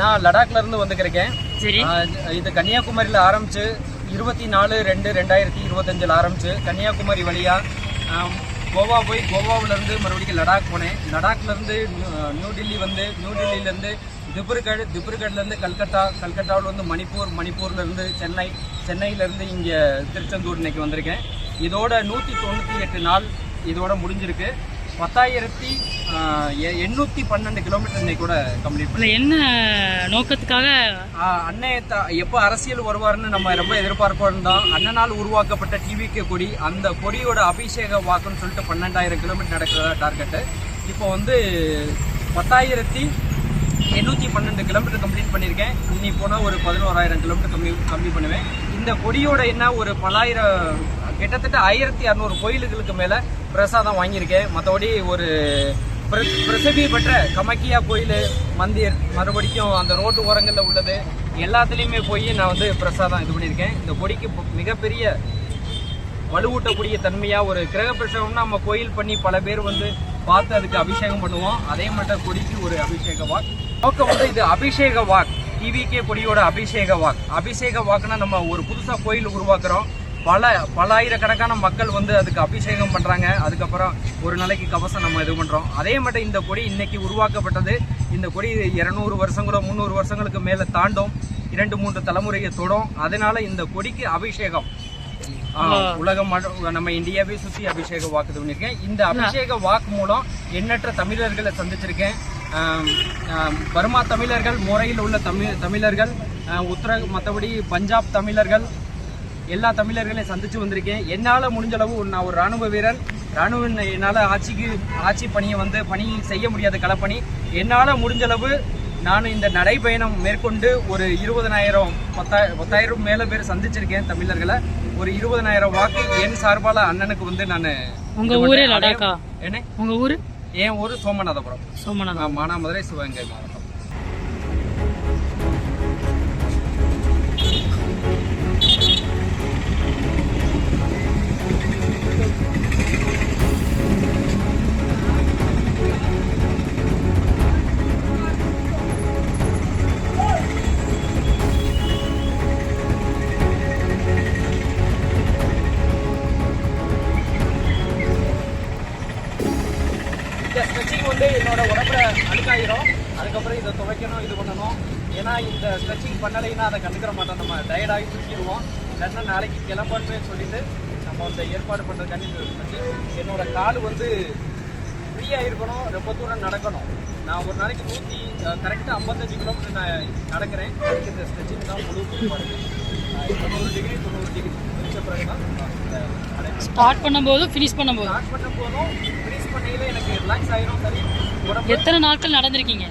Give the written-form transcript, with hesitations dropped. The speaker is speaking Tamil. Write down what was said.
நான் லடாக்ல இருந்து வந்துருக்கேன். சரி. இது கன்னியாகுமரியில் ஆரம்பிச்சு 24/2/2025 ஆரம்பிச்சு கன்னியாகுமரி வழியா கோவா போய் கோவாவிலேருந்து மறுபடியும் லடாக் போனேன். லடாக்லேருந்து நியூ டெல்லி வந்து நியூ டெல்லியிலேருந்து திப்ருகட்லேருந்து கல்கட்டாவில் வந்து மணிப்பூர்லேருந்து சென்னையிலேருந்து இங்கே திருச்செந்தூர் இன்னைக்கு வந்திருக்கேன். இதோட 198 நாள் இதோட முடிஞ்சிருக்கு. 10,812 கிலோமீட்டர் இன்னைக்கு கூட கம்ப்ளீட் பண்ணி. என்ன நோக்கத்துக்காக அண்ணே எப்போ அரசியல் வருவார்னு நம்ம ரொம்ப எதிர்பார்ப்போம் தான். அண்ணனால் உருவாக்கப்பட்ட டிவிகே கொடி, அந்த கொடியோட அபிஷேக வாக்குன்னு சொல்லிட்டு 12,000 கிலோமீட்டர் நடக்கிறதா டார்கெட்டு. இப்போ வந்து 10,812 கிலோமீட்டர் கம்ப்ளீட் பண்ணியிருக்கேன். இன்னி போனால் ஒரு 11,000 கிலோமீட்டர் கம்மி பண்ணுவேன். இந்த கொடியோட என்ன ஒரு கிட்டத்தட்ட 1,600 கோயில்களுக்கு மேலே பிரசாதம் வாங்கியிருக்கேன். மற்றபடி ஒரு பிரசித்தி பெற்ற கமக்கியா கோயில், மந்திர், மறுபடியும் அந்த ரோட்டு ஓரங்களில் உள்ளது எல்லாத்துலேயுமே போய் நான் வந்து பிரசாதம் இது பண்ணியிருக்கேன். இந்த கொடிக்கு மிகப்பெரிய வலுவூட்டக்கூடிய தன்மையாக ஒரு கிரகப்பிரசவம்னா நம்ம கோயில் பண்ணி பல பேர் வந்து பார்த்து அதுக்கு அபிஷேகம் பண்ணுவோம். அதே மட்டும் கொடிக்கு ஒரு அபிஷேக வாக் நோக்கம் வந்து இது அபிஷேக வாக். டிவிகே கொடியோட அபிஷேக வாக்குனா நம்ம ஒரு புதுசாக கோயில் உருவாக்குறோம். பல ஆயிரக்கணக்கான மக்கள் வந்து அதுக்கு அபிஷேகம் பண்ணுறாங்க. அதுக்கப்புறம் ஒரு நாளைக்கு கவசம் நம்ம இது பண்ணுறோம். அதே மட்டும் இந்த கொடி இன்னைக்கு உருவாக்கப்பட்டது. இந்த கொடி 200 வருஷங்களோ 300 வருஷங்களுக்கு மேலே தாண்டும், 2-3 தலைமுறையை தொடும். அதனால இந்த கொடிக்கு அபிஷேகம் உலகம் நம்ம இந்தியாவே சுற்றி அபிஷேக வாக்கு இது பண்ணியிருக்கேன். இந்த அபிஷேக வாக்கு மூலம் எண்ணற்ற தமிழர்களை சந்திச்சிருக்கேன். பர்மா தமிழர்கள், முறையில் உள்ள தமிழர்கள், மற்றபடி பஞ்சாப் தமிழர்கள், எல்லா தமிழர்களையும் சந்திச்சு வந்திருக்கேன். என்னால் முடிஞ்சளவு நான் ஒரு இராணுவ வீரன். என்னால் ஆட்சி பணியை வந்து பணி செய்ய முடியாத களப்பணி. என்னால் முடிஞ்சளவு நான் இந்த நடைபயணம் மேற்கொண்டு ஒரு 10,000 மேலே பேர் சந்திச்சிருக்கேன் தமிழர்களை. ஒரு 20,000 வாக்கு என் சார்பால அண்ணனுக்கு வந்து நான். உங்க ஊரே லடாக்கா? என்ன உங்க ஊரு? என் ஊர் சோமநாதபுரம், மானாமதுரை, சிவகங்கை மாவட்டம். இந்த ஸ்ட்ரெச்சிங் வந்து என்னோட உடம்புல அழுக்காயிரும். அதுக்கப்புறம் இதை துவைக்கணும், இது பண்ணணும். ஏன்னா இந்த ஸ்ட்ரெச்சிங் பண்ணலைன்னா அதை கண்டுக்கிற மாட்டோம். நம்ம டயர்டாகி தூக்கிடுவோம். இல்லைன்னா நாளைக்கு கிளம்பணுமே சொல்லிட்டு நம்ம வந்து ஏற்பாடு பண்ணுறதுக்காண்டி என்னோட கால் வந்து ஃப்ரீயாக இருக்கணும். ரொம்ப தூரம் நடக்கணும். நான் ஒரு நாளைக்கு கரெக்டாக 55 கிலோமீட்டர் நான் நடக்கிறேன். அதுக்கு இந்த ஸ்ட்ரெச்சிங் தான் முழு பொறுப்பாடு. 90 டிகிரி முடிச்ச பிறகு தான் ஸ்டார்ட் பண்ணும்போதும் ஃபினிஷ் பண்ணும்போதும் ஃபினிஷ் பண்ணையில எனக்கு ரிலாக்ஸ் ஆயிரும். சரி, எத்தனை நாட்கள் நடந்திருக்கீங்க?